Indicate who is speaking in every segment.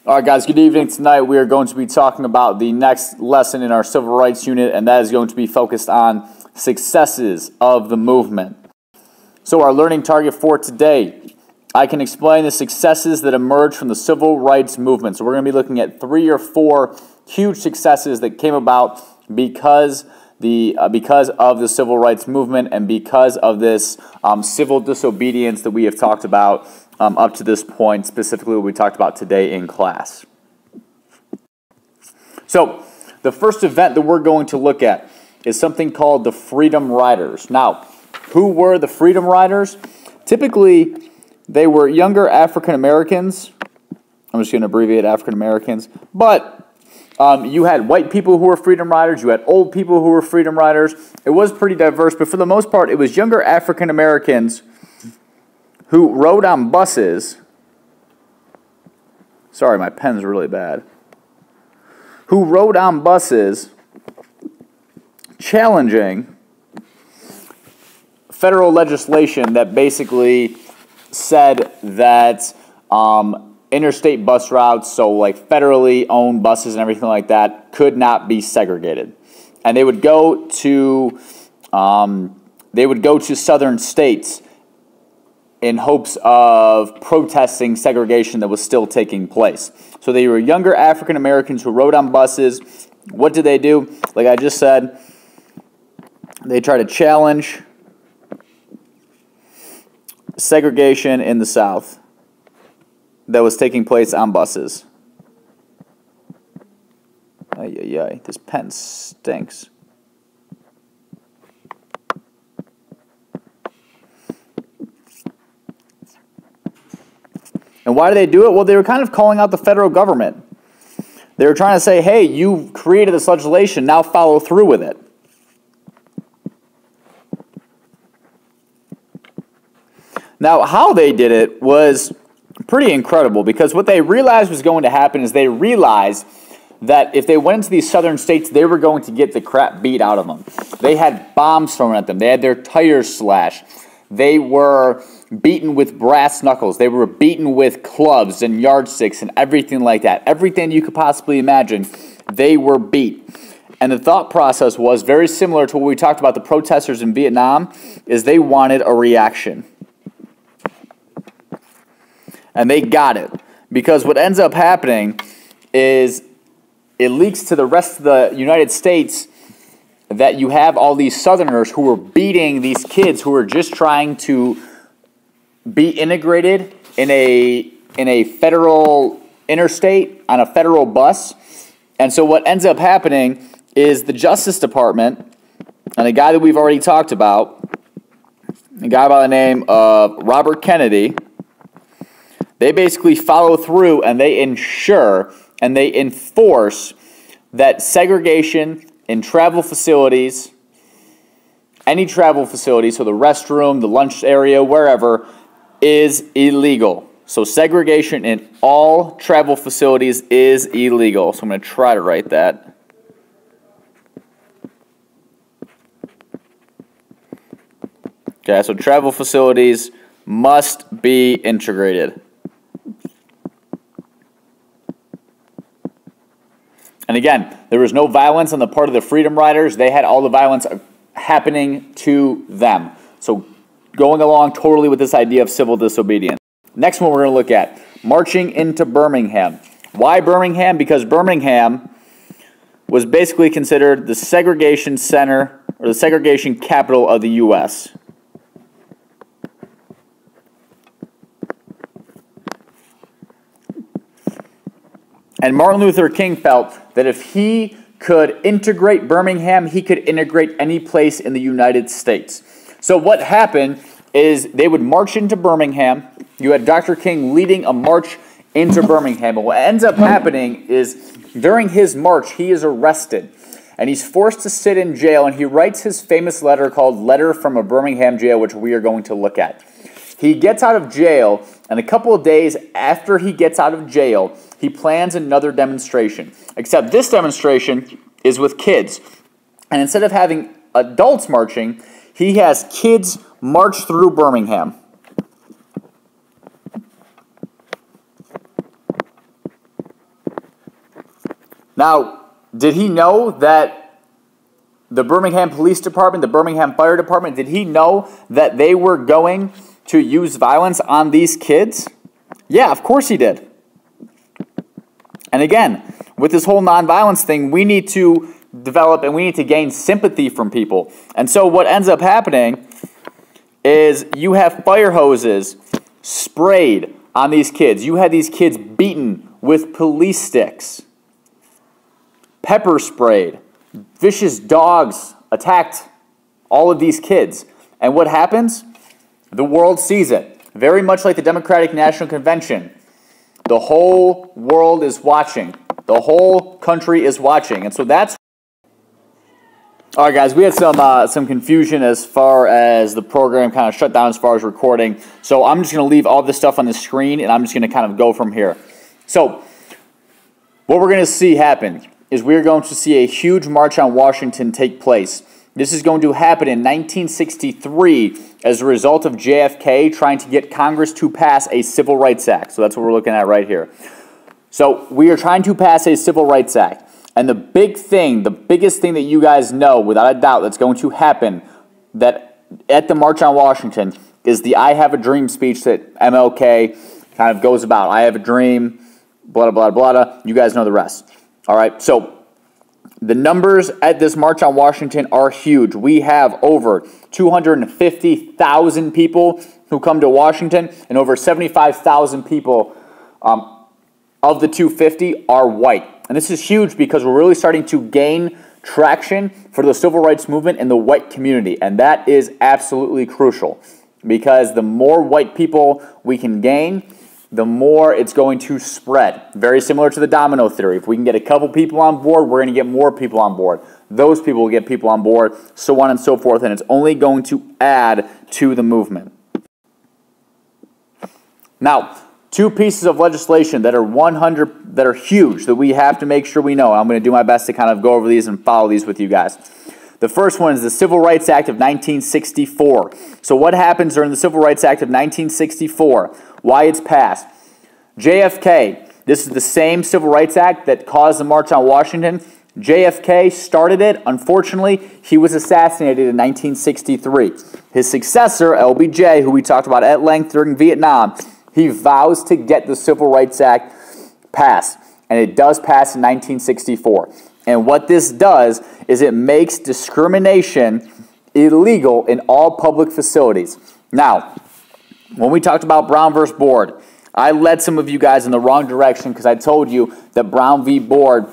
Speaker 1: All right, guys, good evening. Tonight we are going to be talking about the next lesson in our civil rights unit, and that is going to be focused on successes of the movement. So our learning target for today, I can explain the successes that emerged from the civil rights movement. So we're going to be looking at 3 or 4 huge successes that came about because of the civil rights movement and because of this civil disobedience that we have talked about up to this point, specifically what we talked about today in class. So the first event that we're going to look at is something called the Freedom Riders. Now, who were the Freedom Riders? Typically, they were younger African Americans. I'm just going to abbreviate African Americans. But you had white people who were Freedom Riders. You had old people who were Freedom Riders. It was pretty diverse, but for the most part, it was younger African Americans who rode on buses. Sorry, my pen's really bad. Who rode on buses challenging federal legislation that basically said that interstate bus routes, so like federally owned buses and everything like that, could not be segregated. And they would go to southern states in hopes of protesting segregation that was still taking place. So they were younger African Americans who rode on buses. What did they do? Like I just said, they tried to challenge segregation in the South that was taking place on buses. Ay, ay, ay. This pen stinks. And why did they do it? Well, they were kind of calling out the federal government. They were trying to say, hey, you created this legislation, now follow through with it. Now, how they did it was pretty incredible, because what they realized was going to happen is they realized that if they went into these southern states, they were going to get the crap beat out of them. They had bombs thrown at them. They had their tires slashed. They were beaten with brass knuckles. They were beaten with clubs and yardsticks and everything like that. Everything you could possibly imagine, they were beat. And the thought process was very similar to what we talked about the protesters in Vietnam, is they wanted a reaction. And they got it. Because what ends up happening is it leaks to the rest of the United States that you have all these Southerners who were beating these kids who were just trying to be integrated in a federal interstate on a federal bus. And so what ends up happening is the Justice Department and a guy that we've already talked about, a guy by the name of Robert Kennedy, they basically follow through and they ensure and they enforce that segregation in travel facilities, any travel facility, so the restroom, the lunch area, wherever, is illegal. So segregation in all travel facilities is illegal. So I'm going to try to write that. Okay, so travel facilities must be integrated. And again, there was no violence on the part of the Freedom Riders. They had all the violence happening to them. So going along totally with this idea of civil disobedience. Next one we're going to look at, marching into Birmingham. Why Birmingham? Because Birmingham was basically considered the segregation center or the segregation capital of the U.S. And Martin Luther King felt that if he could integrate Birmingham, he could integrate any place in the United States. So what happened is they would march into Birmingham. You had Dr. King leading a march into Birmingham. But what ends up happening is during his march, he is arrested. And he's forced to sit in jail. And he writes his famous letter called Letter from a Birmingham Jail, which we are going to look at. He gets out of jail, and a couple of days after he gets out of jail, he plans another demonstration. Except this demonstration is with kids. And instead of having adults marching, he has kids march through Birmingham. Now, did he know that the Birmingham Police Department, the Birmingham Fire Department, did he know that they were going to use violence on these kids? Yeah, of course he did. And again, with this whole nonviolence thing, we need to develop and we need to gain sympathy from people. And so what ends up happening is you have fire hoses sprayed on these kids. You had these kids beaten with police sticks, pepper sprayed, vicious dogs attacked all of these kids. And what happens? The world sees it. Very much like the Democratic National Convention. The whole world is watching. The whole country is watching. And so that's... All right, guys, we had some confusion as far as the program kind of shut down as far as recording. So I'm just going to leave all this stuff on the screen, and I'm just going to kind of go from here. So what we're going to see happen is we're going to see a huge march on Washington take place. This is going to happen in 1963 as a result of JFK trying to get Congress to pass a Civil Rights Act. So that's what we're looking at right here. So we are trying to pass a Civil Rights Act. And the biggest thing that you guys know, without a doubt, that's going to happen that at the March on Washington is the I Have a Dream speech that MLK kind of goes about. I have a dream, blah, blah, blah, blah. You guys know the rest. All right, so the numbers at this March on Washington are huge. We have over 250,000 people who come to Washington, and over 75,000 people of the 250 are white. And this is huge because we're really starting to gain traction for the civil rights movement in the white community. And that is absolutely crucial because the more white people we can gain, the more it's going to spread. Very similar to the domino theory. If we can get a couple people on board, we're going to get more people on board. Those people will get people on board, so on and so forth. And it's only going to add to the movement. Now, two pieces of legislation that are huge that we have to make sure we know. I'm going to do my best to kind of go over these and follow these with you guys. The first one is the Civil Rights Act of 1964. So what happens during the Civil Rights Act of 1964? Why it's passed? JFK, this is the same Civil Rights Act that caused the March on Washington. JFK started it. Unfortunately, he was assassinated in 1963. His successor, LBJ, who we talked about at length during Vietnam, he vows to get the Civil Rights Act passed, and it does pass in 1964. And what this does is it makes discrimination illegal in all public facilities. Now, when we talked about Brown versus Board, I led some of you guys in the wrong direction because I told you that Brown v. Board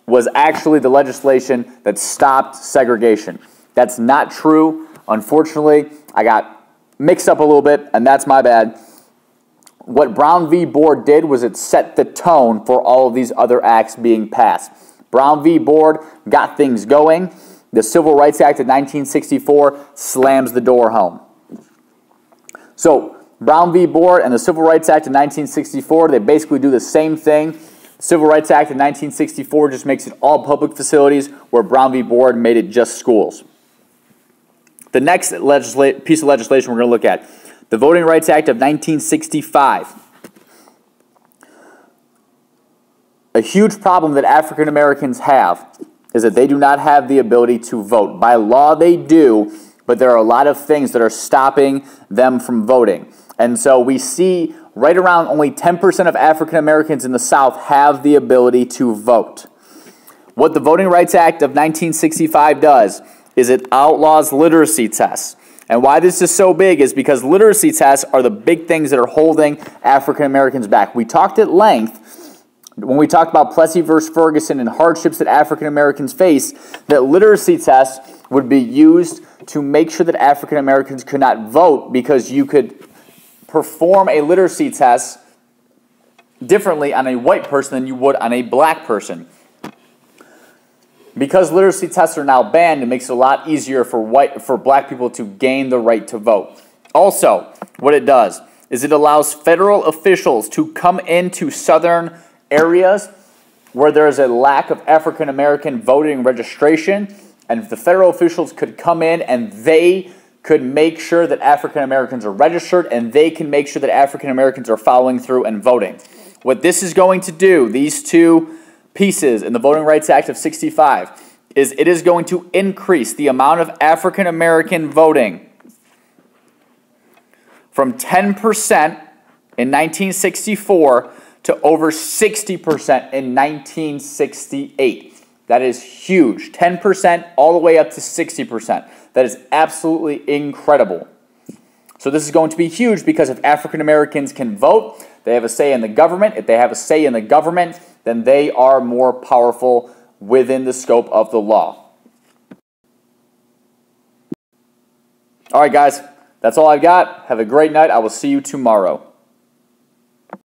Speaker 1: was actually the legislation that stopped segregation. That's not true. Unfortunately, I got mixed up a little bit, and that's my bad. What Brown v. Board did was it set the tone for all of these other acts being passed. Brown v. Board got things going. The Civil Rights Act of 1964 slams the door home. So, Brown v. Board and the Civil Rights Act of 1964, they basically do the same thing. The Civil Rights Act of 1964 just makes it all public facilities, where Brown v. Board made it just schools. The next piece of legislation we're going to look at, the Voting Rights Act of 1965. A huge problem that African Americans have is that they do not have the ability to vote. By law, they do, but there are a lot of things that are stopping them from voting. And so we see right around only 10% of African Americans in the South have the ability to vote. What the Voting Rights Act of 1965 does is it outlaws literacy tests. And why this is so big is because literacy tests are the big things that are holding African Americans back. We talked at length when we talked about Plessy versus Ferguson and hardships that African Americans face, that literacy tests would be used to make sure that African Americans could not vote because you could perform a literacy test differently on a white person than you would on a black person. Because literacy tests are now banned, it makes it a lot easier for black people to gain the right to vote. Also, what it does is it allows federal officials to come into southern areas where there is a lack of African American voting registration, and the federal officials could come in and they could make sure that African Americans are registered, and they can make sure that African Americans are following through and voting. What this is going to do, these two pieces in the Voting Rights Act of 65 is it is going to increase the amount of African American voting from 10% in 1964 to over 60% in 1968. That is huge. 10% all the way up to 60%. That is absolutely incredible. So this is going to be huge because if African Americans can vote, they have a say in the government. If they have a say in the government, then they are more powerful within the scope of the law. All right, guys, that's all I've got. Have a great night. I will see you tomorrow.